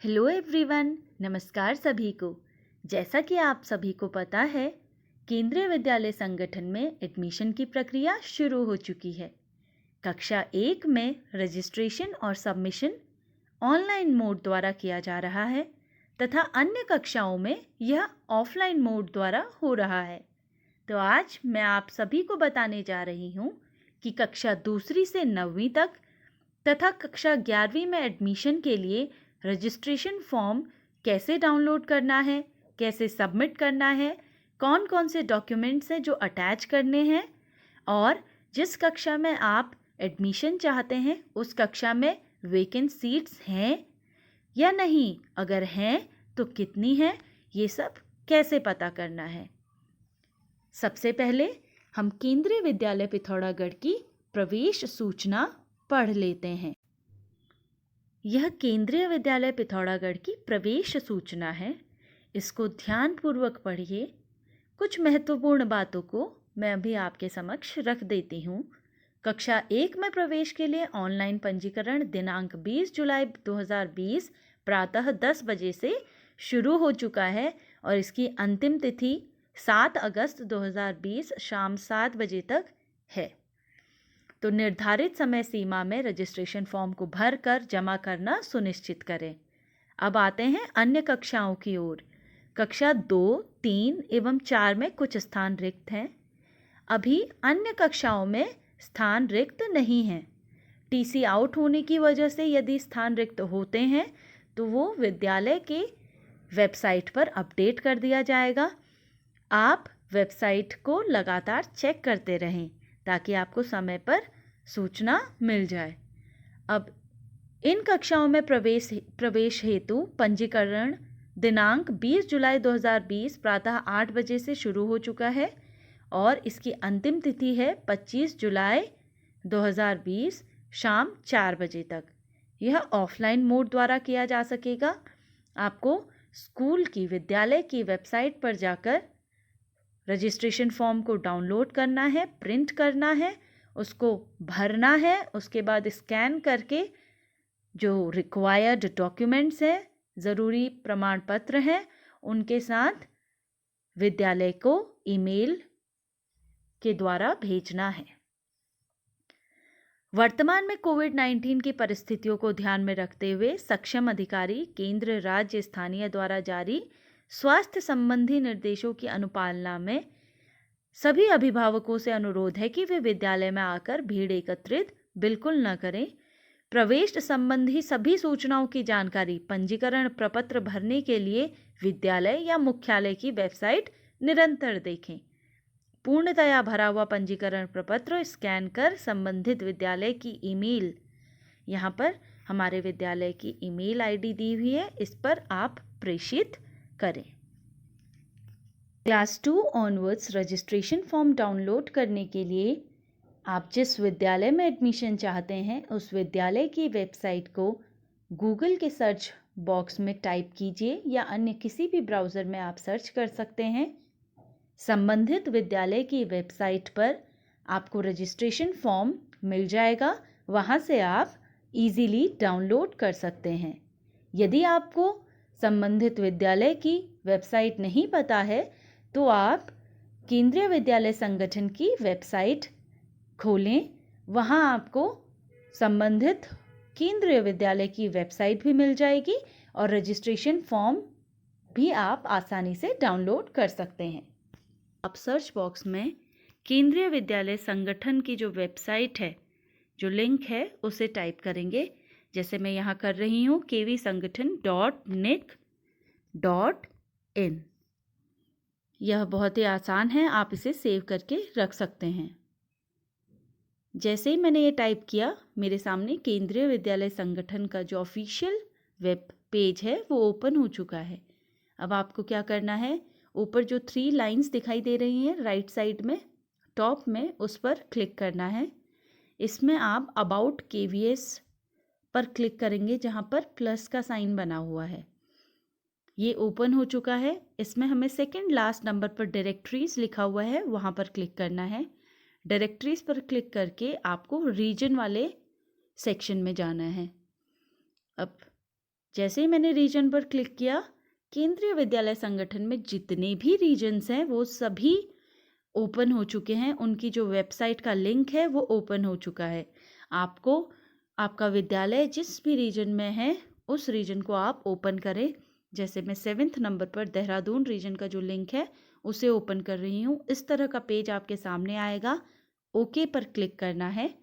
Hello everyone, नमस्कार सभी को। जैसा कि आप सभी को पता है, केंद्रीय विद्यालय संगठन में एडमिशन की प्रक्रिया शुरू हो चुकी है। कक्षा 1 में रजिस्ट्रेशन और सबमिशन ऑनलाइन मोड द्वारा किया जा रहा है तथा अन्य कक्षाओं में यह ऑफलाइन मोड द्वारा हो रहा है। तो आज मैं आप सभी को बताने जा रही हूँ कि कक्षा दूसरी से 9वीं तक तथा कक्षा 11वीं में एडमिशन के लिए रजिस्ट्रेशन फॉर्म कैसे डाउनलोड करना है, कैसे सबमिट करना है, कौन कौन से डॉक्यूमेंट्स हैं जो अटैच करने हैं और जिस कक्षा में आप एडमिशन चाहते हैं उस कक्षा में वेकेंट सीट्स हैं या नहीं, अगर हैं तो कितनी हैं, ये सब कैसे पता करना है। सबसे पहले हम केंद्रीय विद्यालय पिथौरागढ़ की प्रवेश सूचना पढ़ लेते हैं। यह केंद्रीय विद्यालय पिथौरागढ़ की प्रवेश सूचना है। इसको ध्यानपूर्वक पढ़िए। कुछ महत्वपूर्ण बातों को मैं अभी आपके समक्ष रख देती हूँ। कक्षा 1 में प्रवेश के लिए ऑनलाइन पंजीकरण दिनांक 20 जुलाई 2020 प्रातः 10 बजे से शुरू हो चुका है और इसकी अंतिम तिथि 7 अगस्त 2020 शाम 7 बजे तक है। तो निर्धारित समय सीमा में रजिस्ट्रेशन फॉर्म को भरकर जमा करना सुनिश्चित करें। अब आते हैं अन्य कक्षाओं की ओर। कक्षा 2, 3 एवं 4 में कुछ स्थान रिक्त हैं। अभी अन्य कक्षाओं में स्थान रिक्त नहीं हैं। टीसी आउट होने की वजह से यदि स्थान रिक्त होते हैं तो वो विद्यालय के वेबसाइट पर अपडेट कर दिया जाएगा। आप वेबसाइट को लगातार चेक करते रहें ताकि आपको समय पर सूचना मिल जाए। अब इन कक्षाओं में प्रवेश हेतु पंजीकरण दिनांक 20 जुलाई 2020 प्रातः 8 बजे से शुरू हो चुका है और इसकी अंतिम तिथि है 25 जुलाई 2020 शाम 4 बजे तक। यह ऑफलाइन मोड द्वारा किया जा सकेगा। आपको स्कूल की विद्यालय की वेबसाइट पर जाकर रजिस्ट्रेशन फॉर्म को डाउनलोड करना है, प्रिंट करना है, उसको भरना है। उसके बाद स्कैन करके जो रिक्वायर्ड डॉक्यूमेंट्स हैं, ज़रूरी प्रमाण पत्र हैं, उनके साथ विद्यालय को ईमेल के द्वारा भेजना है। वर्तमान में कोविड-19 की परिस्थितियों को ध्यान में रखते हुए सक्षम अधिकारी केंद्र, राज्य, स्थानीय द्वारा जारी स्वास्थ्य संबंधी निर्देशों की अनुपालना में सभी अभिभावकों से अनुरोध है कि वे विद्यालय में आकर भीड़ एकत्रित बिल्कुल न करें। प्रवेश संबंधी सभी सूचनाओं की जानकारी पंजीकरण प्रपत्र भरने के लिए विद्यालय या मुख्यालय की वेबसाइट निरंतर देखें। पूर्णतया भरा हुआ पंजीकरण प्रपत्र स्कैन कर संबंधित विद्यालय की ईमेल, यहाँ पर हमारे विद्यालय की ईमेल आईडी दी हुई है, इस पर आप प्रेषित करें। Class 2 onwards registration form download करने के लिए आप जिस विद्यालय में एडमिशन चाहते हैं उस विद्यालय की वेबसाइट को गूगल के सर्च बॉक्स में टाइप कीजिए या अन्य किसी भी ब्राउज़र में आप सर्च कर सकते हैं। संबंधित विद्यालय की वेबसाइट पर आपको रजिस्ट्रेशन फॉर्म मिल जाएगा। वहाँ से आप इजीली डाउनलोड कर सकते हैं। यदि आपको संबंधित विद्यालय की वेबसाइट नहीं पता है तो आप केंद्रीय विद्यालय संगठन की वेबसाइट खोलें। वहाँ आपको संबंधित केंद्रीय विद्यालय की वेबसाइट भी मिल जाएगी और रजिस्ट्रेशन फॉर्म भी आप आसानी से डाउनलोड कर सकते हैं। आप सर्च बॉक्स में केंद्रीय विद्यालय संगठन की जो वेबसाइट है, जो लिंक है, उसे टाइप करेंगे। जैसे मैं यहाँ कर रही हूँ kvsangathan.nic.in। यह बहुत ही आसान है, आप इसे सेव करके रख सकते हैं। जैसे ही मैंने ये टाइप किया, मेरे सामने केंद्रीय विद्यालय संगठन का जो ऑफिशियल वेब पेज है वो ओपन हो चुका है। अब आपको क्या करना है, ऊपर जो 3 लाइंस दिखाई दे रही हैं राइट साइड में टॉप में, उस पर क्लिक करना है। इसमें आप अबाउट KVS पर क्लिक करेंगे जहाँ पर प्लस का साइन बना हुआ है। ये ओपन हो चुका है। इसमें हमें सेकंड लास्ट नंबर पर डायरेक्टरीज लिखा हुआ है, वहाँ पर क्लिक करना है। डायरेक्टरीज पर क्लिक करके आपको रीजन वाले सेक्शन में जाना है। अब जैसे ही मैंने रीजन पर क्लिक किया, केंद्रीय विद्यालय संगठन में जितने भी रीजन्स हैं वो सभी ओपन हो चुके हैं। उनकी जो वेबसाइट का लिंक है वो ओपन हो चुका है। आपको आपका विद्यालय जिस भी रीजन में है उस रीजन को आप ओपन करें। जैसे मैं 7th नंबर पर देहरादून रीजन का जो लिंक है उसे ओपन कर रही हूँ। इस तरह का पेज आपके सामने आएगा। ओके पर क्लिक करना है।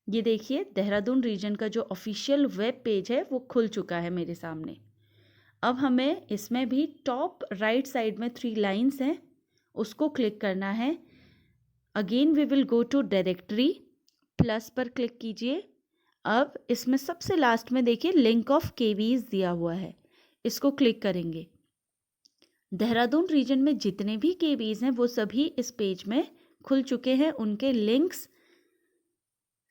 ये देखिए देहरादून रीजन का जो ऑफिशियल वेब पेज है वो खुल चुका है मेरे सामने। अब हमें इसमें भी टॉप राइट साइड में 3 लाइन्स हैं, उसको क्लिक करना है। Again we will go to directory, plus पर क्लिक कीजिए। अब इसमें सबसे लास्ट में देखिए लिंक ऑफ केवीज दिया हुआ है, इसको क्लिक करेंगे। देहरादून रीजन में जितने भी केवीज हैं वो सभी इस पेज में खुल चुके हैं। उनके लिंक्स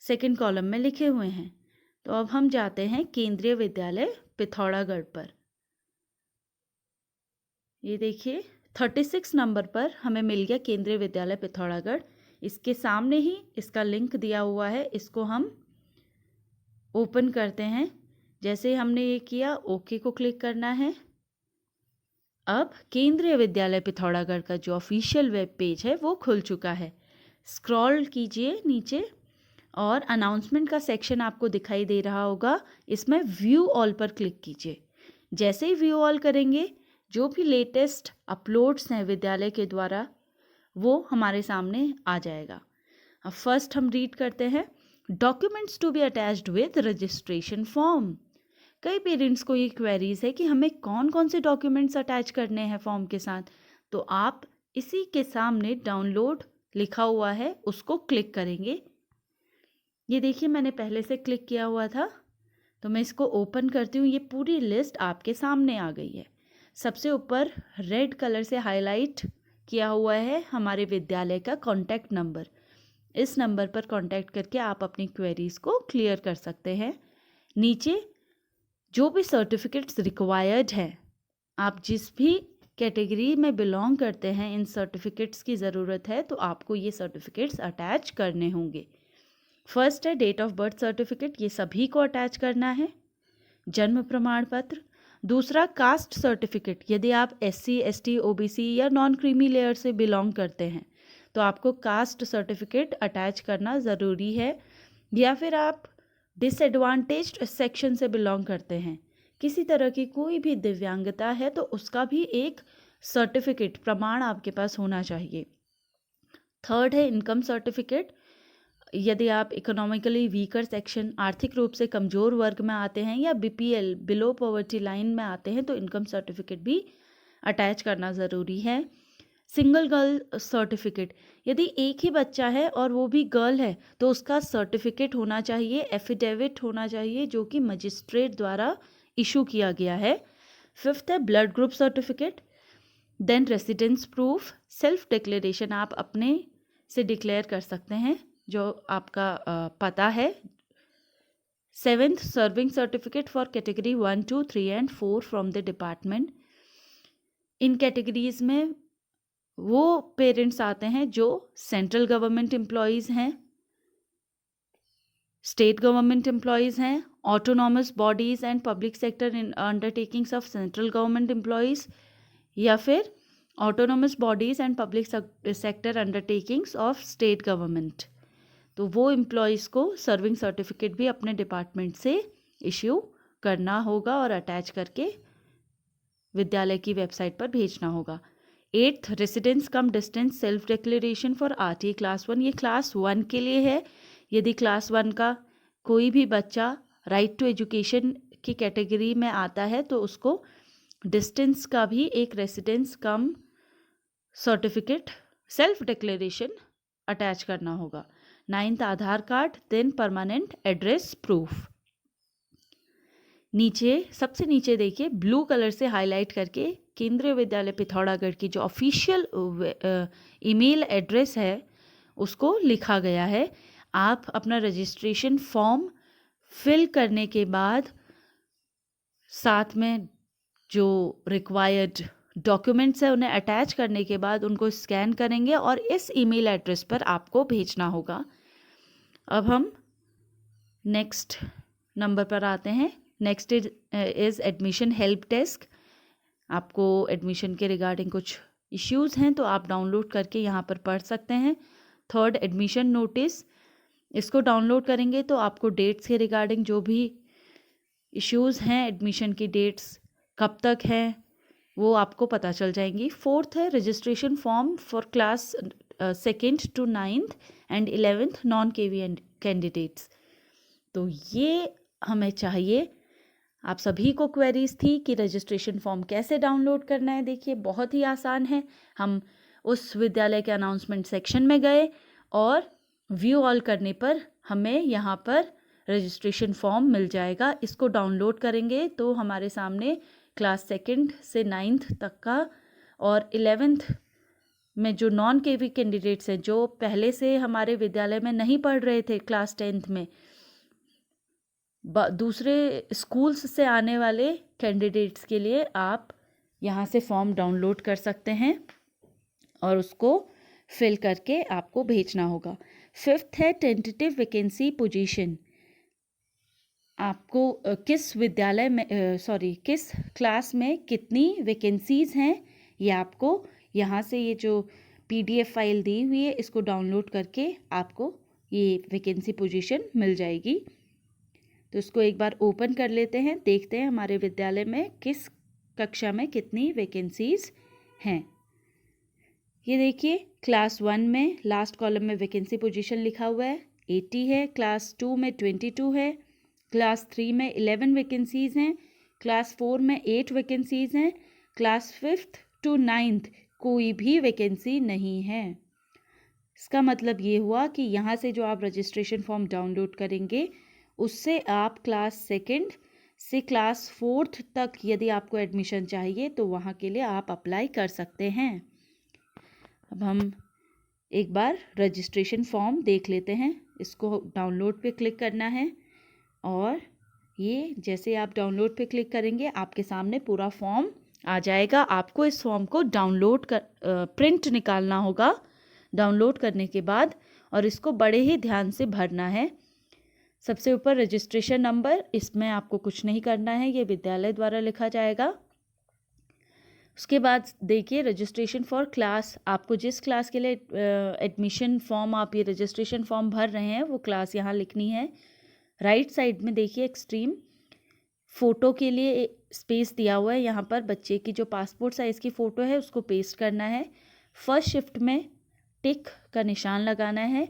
सेकंड कॉलम में लिखे हुए हैं। तो अब हम जाते हैं केंद्रीय विद्यालय पिथौरागढ़ पर। ये देखिए 36 नंबर पर हमें मिल गया केंद्रीय विद्यालय पिथौरागढ़। इसके सामने ही इसका लिंक दिया हुआ है, इसको हम ओपन करते हैं। जैसे हमने ये किया, ओके को क्लिक करना है। अब केंद्रीय विद्यालय पिथौरागढ़ का जो ऑफिशियल वेब पेज है वो खुल चुका है। स्क्रॉल कीजिए नीचे और अनाउंसमेंट का सेक्शन आपको दिखाई दे रहा होगा। इसमें व्यू ऑल पर क्लिक कीजिए। जैसे ही व्यू ऑल करेंगे, जो भी लेटेस्ट अपलोड्स हैं विद्यालय के द्वारा वो हमारे सामने आ जाएगा। अब फर्स्ट हम रीड करते हैं, documents to be attached with registration form. कई पेरेंट्स को ये क्वेरीज है कि हमें कौन कौन से डॉक्यूमेंट्स अटैच करने हैं फॉर्म के साथ। तो आप इसी के सामने डाउनलोड लिखा हुआ है, उसको क्लिक करेंगे। ये देखिए मैंने पहले से क्लिक किया हुआ था, तो मैं इसको ओपन करती हूँ। ये पूरी लिस्ट आपके सामने आ गई है। सबसे ऊपर रेड कलर से हाईलाइट किया हुआ है हमारे विद्यालय का कॉन्टैक्ट नंबर। इस नंबर पर कॉन्टैक्ट करके आप अपनी क्वेरीज को क्लियर कर सकते हैं। नीचे जो भी सर्टिफिकेट्स रिक्वायर्ड हैं, आप जिस भी कैटेगरी में बिलोंग करते हैं, इन सर्टिफिकेट्स की ज़रूरत है तो आपको ये सर्टिफिकेट्स अटैच करने होंगे। फर्स्ट है डेट ऑफ बर्थ सर्टिफिकेट, ये सभी को अटैच करना है। जन्म प्रमाण पत्र। दूसरा कास्ट सर्टिफिकेट, यदि आप SC ST OBC या नॉन क्रीमी लेयर से बिलोंग करते हैं तो आपको कास्ट सर्टिफिकेट अटैच करना ज़रूरी है। या फिर आप डिसएडवांटेज्ड सेक्शन से बिलोंग करते हैं, किसी तरह की कोई भी दिव्यांगता है, तो उसका भी एक सर्टिफिकेट प्रमाण आपके पास होना चाहिए। थर्ड है इनकम सर्टिफिकेट। यदि आप इकोनॉमिकली वीकर सेक्शन, आर्थिक रूप से कमज़ोर वर्ग में आते हैं, या BPL बिलो पॉवर्टी लाइन में आते हैं, तो इनकम सर्टिफिकेट भी अटैच करना ज़रूरी है। सिंगल गर्ल सर्टिफिकेट, यदि एक ही बच्चा है और वो भी गर्ल है तो उसका सर्टिफिकेट होना चाहिए, एफिडेविट होना चाहिए जो कि मजिस्ट्रेट द्वारा इशू किया गया है। फिफ्थ है blood group certificate. Then residence proof, self declaration, आप अपने से डिक्लेयर कर सकते हैं जो आपका पता है। Seventh serving certificate for category 1, 2, 3 and 4 from the department. In categories में वो पेरेंट्स आते हैं जो सेंट्रल गवर्नमेंट एम्प्लॉयज़ हैं, स्टेट गवर्नमेंट एम्प्लॉयज़ हैं, autonomous bodies and public sector undertakings of central government employees, या फिर autonomous bodies and public sector undertakings of state government. तो वो एम्प्लॉयज़ को सर्विंग सर्टिफिकेट भी अपने डिपार्टमेंट से इश्यू करना होगा और अटैच करके विद्यालय की वेबसाइट पर भेजना होगा। Eighth residence come distance self declaration for RTA class 1, ये क्लास 1 के लिए है। यदि क्लास 1 का कोई भी बच्चा राइट टू एजुकेशन की कैटेगरी में आता है तो उसको डिस्टेंस का भी एक residence cum certificate self declaration attach करना होगा। 9th Aadhaar card, then permanent address proof. नीचे सबसे नीचे देखिए ब्लू कलर से हाईलाइट करके केंद्रीय विद्यालय पिथौरागढ़ की जो ऑफिशियल ईमेल एड्रेस है उसको लिखा गया है। आप अपना रजिस्ट्रेशन फॉर्म फिल करने के बाद साथ में जो रिक्वायर्ड डॉक्यूमेंट्स है उन्हें अटैच करने के बाद उनको स्कैन करेंगे और इस ईमेल एड्रेस पर आपको भेजना होगा। अब हम नेक्स्ट नंबर पर आते हैं, next is admission help desk. आपको एडमिशन के रिगार्डिंग कुछ इश्यूज़ हैं तो आप डाउनलोड करके यहाँ पर पढ़ सकते हैं। थर्ड, एडमिशन नोटिस, इसको डाउनलोड करेंगे तो आपको डेट्स के रिगार्डिंग जो भी इश्यूज़ हैं, एडमिशन की डेट्स कब तक हैं, वो आपको पता चल जाएंगी। फोर्थ है registration form for class 2nd to 9th and 11th non KV candidates. तो ये हमें चाहिए। आप सभी को क्वेरीज थी कि रजिस्ट्रेशन फॉर्म कैसे डाउनलोड करना है। देखिए बहुत ही आसान है। हम उस विद्यालय के अनाउंसमेंट सेक्शन में गए और व्यू ऑल करने पर हमें यहाँ पर रजिस्ट्रेशन फॉर्म मिल जाएगा। इसको डाउनलोड करेंगे तो हमारे सामने क्लास 2nd से 9th तक का और 11th में जो नॉन केवी कैंडिडेट्स हैं, जो पहले से हमारे विद्यालय में नहीं पढ़ रहे थे क्लास 10th में, दूसरे स्कूल्स से आने वाले कैंडिडेट्स के लिए आप यहाँ से फॉर्म डाउनलोड कर सकते हैं और उसको फिल करके आपको भेजना होगा। फिफ्थ है टेंटेटिव वैकेंसी पोजीशन। आपको किस विद्यालय में किस क्लास में कितनी वैकेंसीज़ हैं, ये आपको यहाँ से ये जो PDF फाइल दी हुई है इसको डाउनलोड करके आपको ये वैकेंसी पोजीशन मिल जाएगी। तो इसको एक बार ओपन कर लेते हैं, देखते हैं हमारे विद्यालय में किस कक्षा में कितनी वैकेंसीज़ हैं। ये देखिए क्लास 1 में लास्ट कॉलम में वैकेंसी पोजीशन लिखा हुआ है 80 है, क्लास 2 में 22 है, क्लास 3 में 11 वैकेंसीज़ हैं, क्लास 4 में 8 वैकेंसीज़ हैं, क्लास 5th to 9th कोई भी वैकेंसी नहीं है। इसका मतलब ये हुआ कि यहाँ से जो आप रजिस्ट्रेशन फॉर्म डाउनलोड करेंगे उससे आप क्लास 2nd से क्लास 4th तक यदि आपको एडमिशन चाहिए तो वहाँ के लिए आप अप्लाई कर सकते हैं। अब हम एक बार रजिस्ट्रेशन फॉर्म देख लेते हैं। इसको डाउनलोड पे क्लिक करना है और ये जैसे आप डाउनलोड पे क्लिक करेंगे आपके सामने पूरा फॉर्म आ जाएगा। आपको इस फॉर्म को डाउनलोड कर प्रिंट निकालना होगा डाउनलोड करने के बाद, और इसको बड़े ही ध्यान से भरना है। सबसे ऊपर रजिस्ट्रेशन नंबर, इसमें आपको कुछ नहीं करना है, ये विद्यालय द्वारा लिखा जाएगा। उसके बाद देखिए रजिस्ट्रेशन फॉर क्लास, आपको जिस क्लास के लिए एडमिशन फॉर्म आप ये रजिस्ट्रेशन फॉर्म भर रहे हैं वो क्लास यहाँ लिखनी है। राइट साइड में देखिए एक्सट्रीम फ़ोटो के लिए स्पेस दिया हुआ है। यहाँ पर बच्चे की जो पासपोर्ट साइज़ की फ़ोटो है उसको पेस्ट करना है। फर्स्ट शिफ्ट में टिक का निशान लगाना है।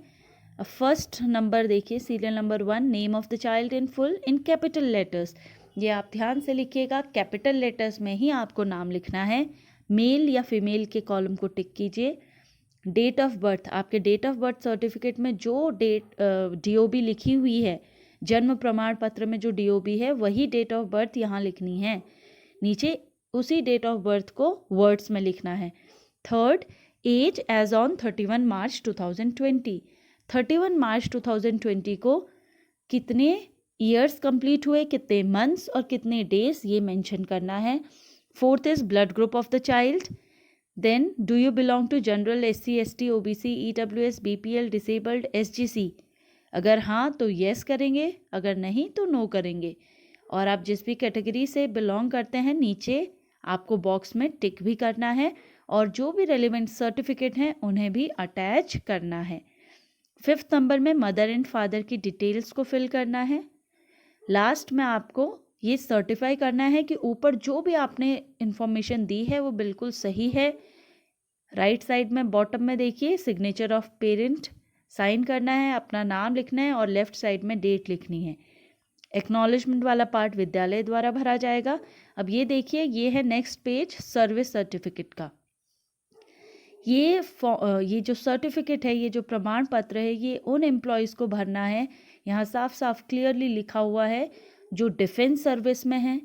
फर्स्ट नंबर देखिए serial number 1, name of the child in full in capital letters. ये आप ध्यान से लिखिएगा, कैपिटल लेटर्स में ही आपको नाम लिखना है। मेल या फीमेल के कॉलम को टिक कीजिए। डेट ऑफ बर्थ, आपके डेट ऑफ बर्थ सर्टिफिकेट में जो डेट DOB लिखी हुई है, जन्म प्रमाण पत्र में जो DOB है वही डेट ऑफ बर्थ यहाँ लिखनी है। नीचे उसी डेट ऑफ बर्थ को वर्ड्स में लिखना है। थर्ड, एज एज ऑन 31 मार्च 2020। 31 मार्च 2020 को कितने ईयर्स कंप्लीट हुए, कितने मंथ्स और कितने डेज, ये मेंशन करना है। Fourth is blood group of the child. Then do you belong to general, SC, ST, OBC, EWS, BPL, disabled, SGC। अगर हाँ तो येस करेंगे, अगर नहीं तो नो करेंगे। और आप जिस भी कैटेगरी से बिलोंग करते हैं नीचे आपको बॉक्स में टिक भी करना है और जो भी रेलिवेंट सर्टिफिकेट हैं उन्हें भी अटैच करना है। 5th नंबर में मदर एंड फादर की डिटेल्स को फिल करना है। लास्ट में आपको ये सर्टिफाई करना है कि ऊपर जो भी आपने इंफॉर्मेशन दी है वो बिल्कुल सही है। राइट साइड में बॉटम में देखिए सिग्नेचर ऑफ पेरेंट साइन करना है, अपना नाम लिखना है और लेफ्ट साइड में डेट लिखनी है। एक्नॉलेजमेंट वाला पार्ट विद्यालय द्वारा भरा जाएगा। अब ये देखिए ये है नेक्स्ट पेज सर्विस सर्टिफिकेट का। ये जो सर्टिफिकेट है, ये जो प्रमाण पत्र है, ये उन एम्प्लॉयज़ को भरना है। यहाँ साफ साफ क्लियरली लिखा हुआ है जो डिफेंस सर्विस में हैं,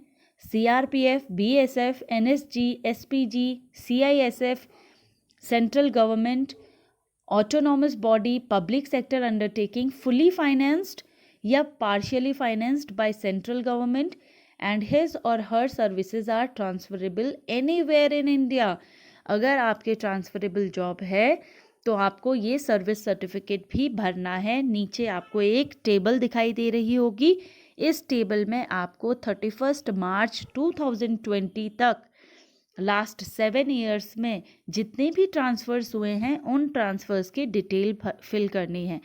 CRPF, BSF, NSG, SPG, CISF, central government, autonomous body, public sector undertaking, fully financed या partially financed by central government and his और her services are transferable anywhere in India. अगर आपके ट्रांसफरेबल जॉब है तो आपको ये सर्विस सर्टिफिकेट भी भरना है। नीचे आपको एक टेबल दिखाई दे रही होगी, इस टेबल में आपको 31 मार्च 2020 तक लास्ट 7 ईयर्स में जितने भी ट्रांसफ़र्स हुए हैं उन ट्रांसफ़र्स की डिटेल फिल करनी है।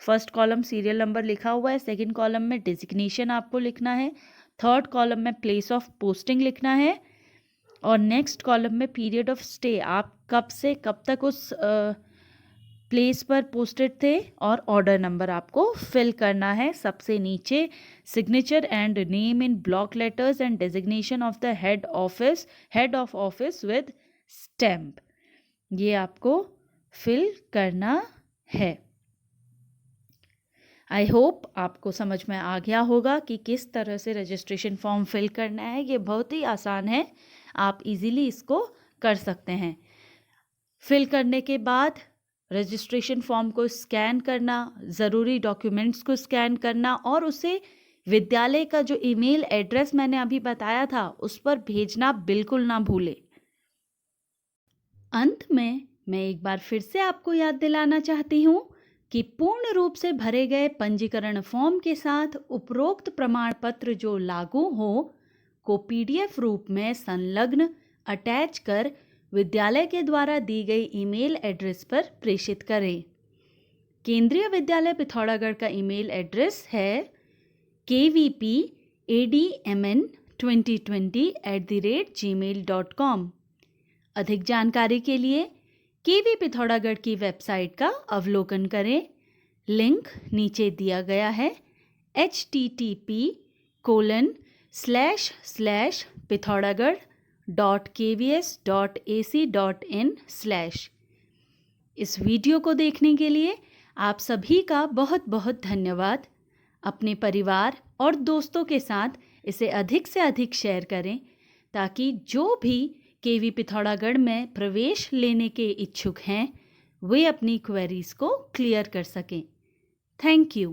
फर्स्ट कॉलम सीरियल नंबर लिखा हुआ है, सेकंड कॉलम में डिजिग्नेशन आपको लिखना है, थर्ड कॉलम में प्लेस ऑफ पोस्टिंग लिखना है और नेक्स्ट कॉलम में पीरियड ऑफ स्टे, आप कब से कब तक उस प्लेस पर पोस्टेड थे और ऑर्डर नंबर आपको फिल करना है। सबसे नीचे signature and name in block letters and designation of the head of office with stamp, ये आपको फिल करना है। आई होप आपको समझ में आ गया होगा कि किस तरह से रजिस्ट्रेशन फॉर्म फिल करना है। ये बहुत ही आसान है, आप इजीली इसको कर सकते हैं। फिल करने के बाद रजिस्ट्रेशन फॉर्म को स्कैन करना, ज़रूरी डॉक्यूमेंट्स को स्कैन करना और उसे विद्यालय का जो ईमेल एड्रेस मैंने अभी बताया था उस पर भेजना बिल्कुल ना भूलें। अंत में मैं एक बार फिर से आपको याद दिलाना चाहती हूँ कि पूर्ण रूप से भरे गए पंजीकरण फॉर्म के साथ उपरोक्त प्रमाण पत्र जो लागू हो को पीडीएफ रूप में संलग्न अटैच कर विद्यालय के द्वारा दी गई ईमेल एड्रेस पर प्रेषित करें। केंद्रीय विद्यालय पिथौरागढ़ का ईमेल एड्रेस है kvpadmn2020@gmail.com। अधिक जानकारी के लिए केवी पिथौरागढ़ की वेबसाइट का अवलोकन करें। लिंक नीचे दिया गया है http://pithoragarh.kvs.ac.in/। इस वीडियो को देखने के लिए आप सभी का बहुत बहुत धन्यवाद। अपने परिवार और दोस्तों के साथ इसे अधिक से अधिक शेयर करें ताकि जो भी केवी पिथौरागढ़ में प्रवेश लेने के इच्छुक हैं वे अपनी क्वेरीज को क्लियर कर सकें। Thank you.